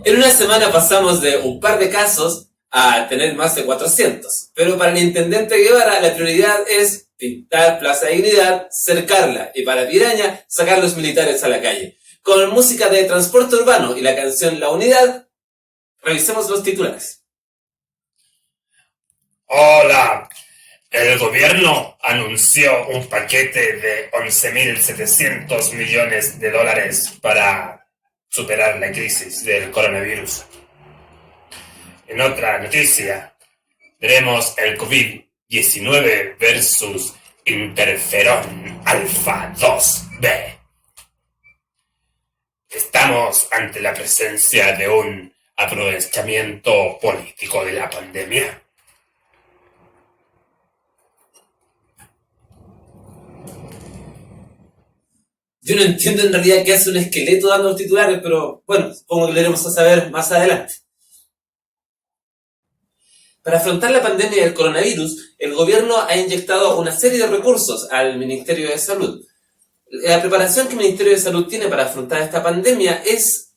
En una semana pasamos de un par de casos a tener más de 400. Pero para el intendente Guevara la prioridad es pintar Plaza Dignidad, cercarla y para Piraña sacar los militares a la calle. Con música de transporte urbano y la canción La Unidad, revisemos los titulares. Hola, el gobierno anunció un paquete de 11.700 millones de dólares para superar la crisis del coronavirus. En otra noticia, veremos el COVID-19 versus interferón alfa 2B. Estamos ante la presencia de un aprovechamiento político de la pandemia. Yo no entiendo en realidad qué hace un esqueleto dando los titulares, pero bueno, supongo que lo iremos a saber más adelante. Para afrontar la pandemia del coronavirus, el gobierno ha inyectado una serie de recursos al Ministerio de Salud. La preparación que el Ministerio de Salud tiene para afrontar esta pandemia es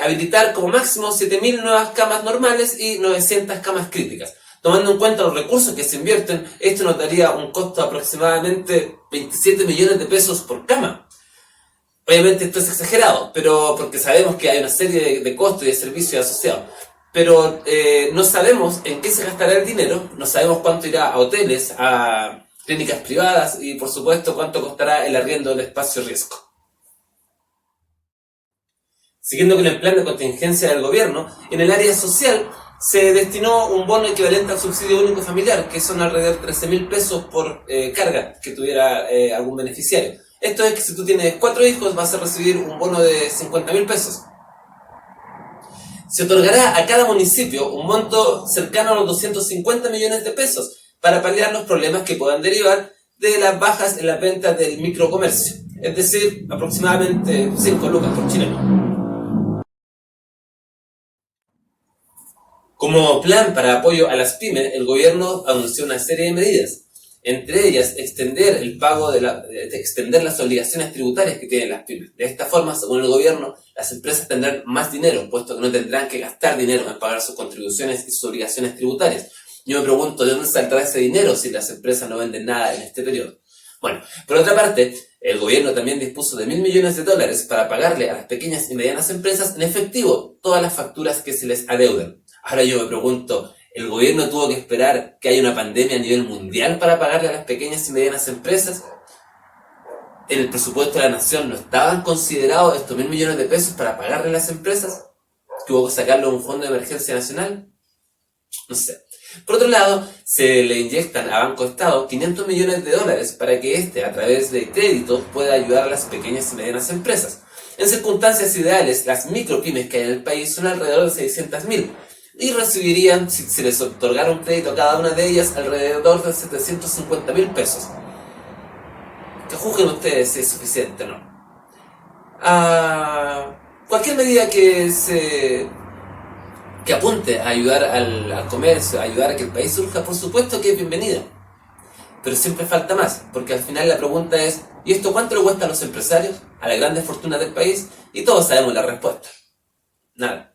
habilitar como máximo 7.000 nuevas camas normales y 900 camas críticas. Tomando en cuenta los recursos que se invierten, esto nos daría un costo de aproximadamente 27 millones de pesos por cama. Obviamente esto es exagerado, pero porque sabemos que hay una serie de costos y de servicios asociados. Pero no sabemos en qué se gastará el dinero, no sabemos cuánto irá a hoteles, a clínicas privadas y por supuesto cuánto costará el arriendo del espacio riesgo. Siguiendo con el plan de contingencia del gobierno, en el área social se destinó un bono equivalente al subsidio único familiar, que son alrededor de 13.000 pesos por carga que tuviera algún beneficiario. Esto es que si tú tienes 4 hijos vas a recibir un bono de 50.000 pesos. Se otorgará a cada municipio un monto cercano a los 250 millones de pesos para paliar los problemas que puedan derivar de las bajas en la venta del microcomercio, es decir, aproximadamente 5 lucas por chileno. Como plan para apoyo a las pymes, el gobierno anunció una serie de medidas. Entre ellas, extender las obligaciones tributarias que tienen las pymes. De esta forma, según el gobierno, las empresas tendrán más dinero, puesto que no tendrán que gastar dinero en pagar sus contribuciones y sus obligaciones tributarias. Yo me pregunto, ¿de dónde saldrá ese dinero si las empresas no venden nada en este periodo? Bueno, por otra parte, el gobierno también dispuso de $1.000 millones para pagarle a las pequeñas y medianas empresas en efectivo todas las facturas que se les adeuden. Ahora yo me pregunto, ¿el gobierno tuvo que esperar que haya una pandemia a nivel mundial para pagarle a las pequeñas y medianas empresas? ¿En el presupuesto de la nación no estaban considerados estos $1.000 millones para pagarle a las empresas? ¿Que hubo que sacarlo de un fondo de emergencia nacional? No sé. Por otro lado, se le inyectan a Banco Estado $500 millones para que éste, a través de créditos, pueda ayudar a las pequeñas y medianas empresas. En circunstancias ideales, las micropymes que hay en el país son alrededor de 600.000 y recibirían, si se les otorgara un crédito a cada una de ellas, alrededor de 750.000 pesos. Que juzguen ustedes si es suficiente o no. Cualquier medida que apunte a ayudar al comercio, a ayudar a que el país surja, por supuesto que es bienvenida. Pero siempre falta más, porque al final la pregunta es, ¿y esto cuánto le cuesta a los empresarios, a las grandes fortunas del país? Y todos sabemos la respuesta. Nada.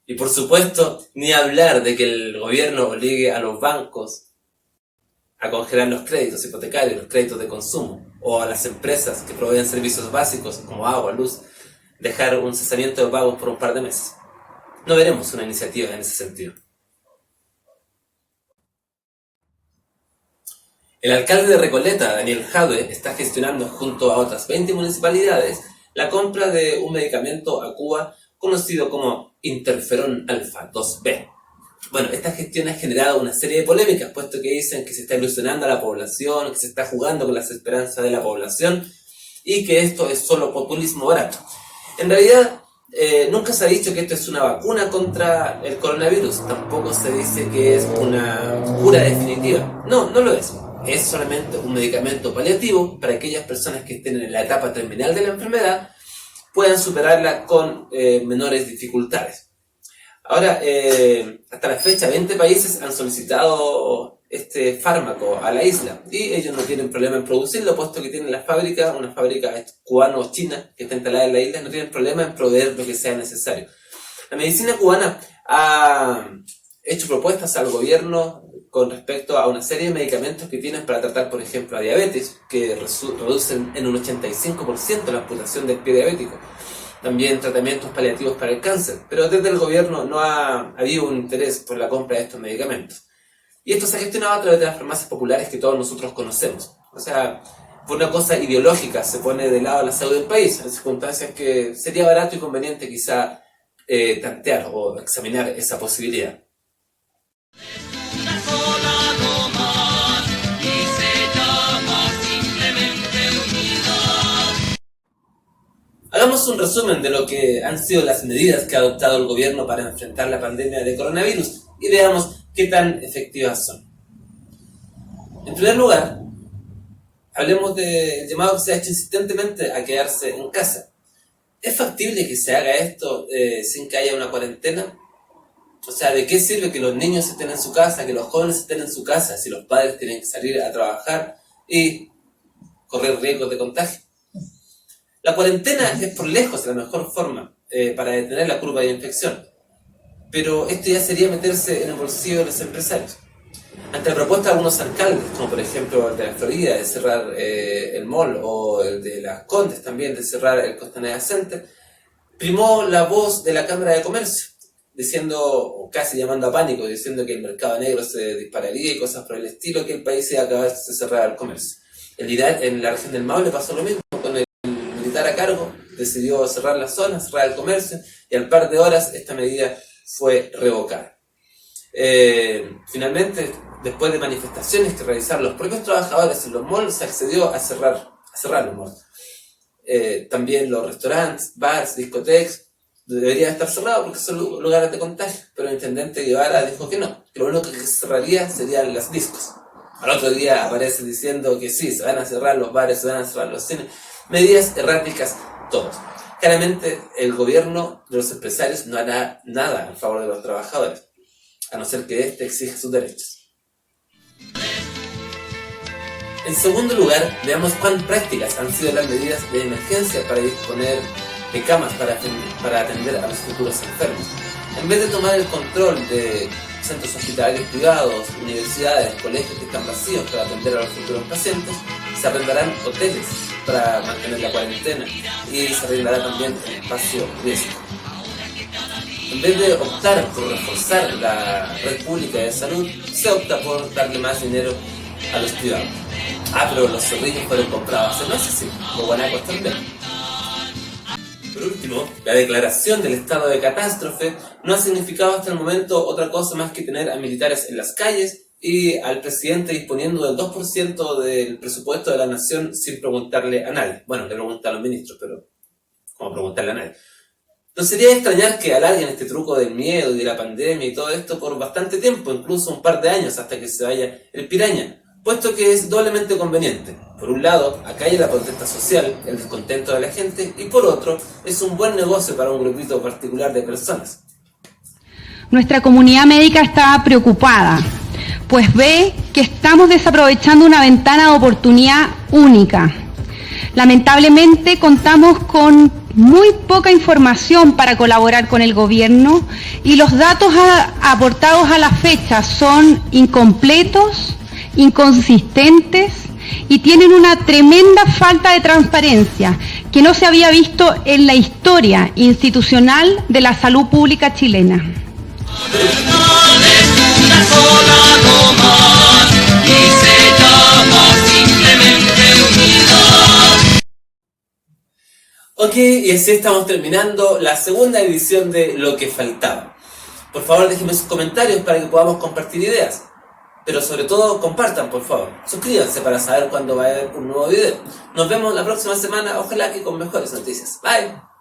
Y por supuesto, ni hablar de que el gobierno obligue a los bancos a congelar los créditos hipotecarios, los créditos de consumo, o a las empresas que proveen servicios básicos como agua, luz, dejar un cesamiento de pagos por un par de meses. No veremos una iniciativa en ese sentido. El alcalde de Recoleta, Daniel Jadwe, está gestionando junto a otras 20 municipalidades la compra de un medicamento a Cuba conocido como interferón alfa 2B. Bueno, esta gestión ha generado una serie de polémicas, puesto que dicen que se está ilusionando a la población, que se está jugando con las esperanzas de la población y que esto es solo populismo barato. En realidad, nunca se ha dicho que esto es una vacuna contra el coronavirus, tampoco se dice que es una cura definitiva. No, no lo es. Es solamente un medicamento paliativo para aquellas personas que estén en la etapa terminal de la enfermedad puedan superarla con menores dificultades. Ahora, hasta la fecha, 20 países han solicitado este fármaco a la isla. Y ellos no tienen problema en producirlo, puesto que tienen la fábrica, una fábrica cubano-china que está instalada en la isla, no tienen problema en proveer lo que sea necesario. La medicina cubana ha hecho propuestas al gobierno con respecto a una serie de medicamentos que tienen para tratar, por ejemplo, la diabetes, que reducen en un 85% la amputación del pie diabético. También tratamientos paliativos para el cáncer, pero desde el gobierno no ha habido un interés por la compra de estos medicamentos. Y esto se ha gestionado a través de las farmacias populares que todos nosotros conocemos. O sea, por una cosa ideológica se pone de lado la salud del país, en circunstancias que sería barato y conveniente quizá tantear o examinar esa posibilidad. Hagamos un resumen de lo que han sido las medidas que ha adoptado el gobierno para enfrentar la pandemia de coronavirus y veamos qué tan efectivas son. En primer lugar, hablemos del llamado que se ha hecho insistentemente a quedarse en casa. ¿Es factible que se haga esto sin que haya una cuarentena? O sea, ¿de qué sirve que los niños estén en su casa, que los jóvenes estén en su casa, si los padres tienen que salir a trabajar y correr riesgos de contagio? La cuarentena es por lejos la mejor forma para detener la curva de infección, pero esto ya sería meterse en el bolsillo de los empresarios. Ante la propuesta de algunos alcaldes, como por ejemplo el de la Florida de cerrar el mall, o el de Las Condes también de cerrar el Costanera Center, primó la voz de la Cámara de Comercio, diciendo, o casi llamando a pánico, diciendo que el mercado negro se dispararía y cosas por el estilo, que el país iba a acabar de cerrar el comercio. En la región del Maule pasó lo mismo, con el militar a cargo, decidió cerrar la zona, cerrar el comercio, y al par de horas esta medida fue revocada. Finalmente, después de manifestaciones que realizaron los propios trabajadores en los malls, se accedió a cerrar los malls. También los restaurantes, bares, discotecas deberían estar cerrados porque son lugares de contagio, pero el intendente Guevara dijo que no, que lo único que se cerraría serían las discos. Al otro día aparece diciendo que sí, se van a cerrar los bares, se van a cerrar los cines. Medidas erráticas todos. Claramente el gobierno de los empresarios no hará nada en favor de los trabajadores, a no ser que éste exija sus derechos. En segundo lugar, veamos cuán prácticas han sido las medidas de emergencia para disponer de camas para atender a los futuros enfermos. En vez de tomar el control de centros hospitalarios privados, universidades, colegios que están vacíos para atender a los futuros pacientes, se arrendarán hoteles para mantener la cuarentena y se arrendará también el espacio riesgo. En vez de optar por reforzar la red pública de salud, se opta por darle más dinero a los privados. Pero los zorrillos fueron comprados hace meses, sí, los guanacos también. Por último, la declaración del estado de catástrofe no ha significado hasta el momento otra cosa más que tener a militares en las calles y al presidente disponiendo del 2% del presupuesto de la nación sin preguntarle a nadie. Bueno, le preguntan a los ministros, pero ¿cómo preguntarle a nadie? No sería de extrañar que alarguen este truco del miedo y de la pandemia y todo esto por bastante tiempo, incluso un par de años hasta que se vaya el piraña, puesto que es doblemente conveniente. Por un lado, acalla la protesta social, el descontento de la gente, y por otro, es un buen negocio para un grupito particular de personas. Nuestra comunidad médica está preocupada, pues ve que estamos desaprovechando una ventana de oportunidad única. Lamentablemente contamos con muy poca información para colaborar con el gobierno y los datos aportados a la fecha son incompletos, inconsistentes y tienen una tremenda falta de transparencia que no se había visto en la historia institucional de la salud pública chilena. Ok, y así estamos terminando la segunda edición de Lo que Faltaba. Por favor, déjenme sus comentarios para que podamos compartir ideas. Pero sobre todo, compartan, por favor. Suscríbanse para saber cuándo va a haber un nuevo video. Nos vemos la próxima semana, ojalá que con mejores noticias. Bye.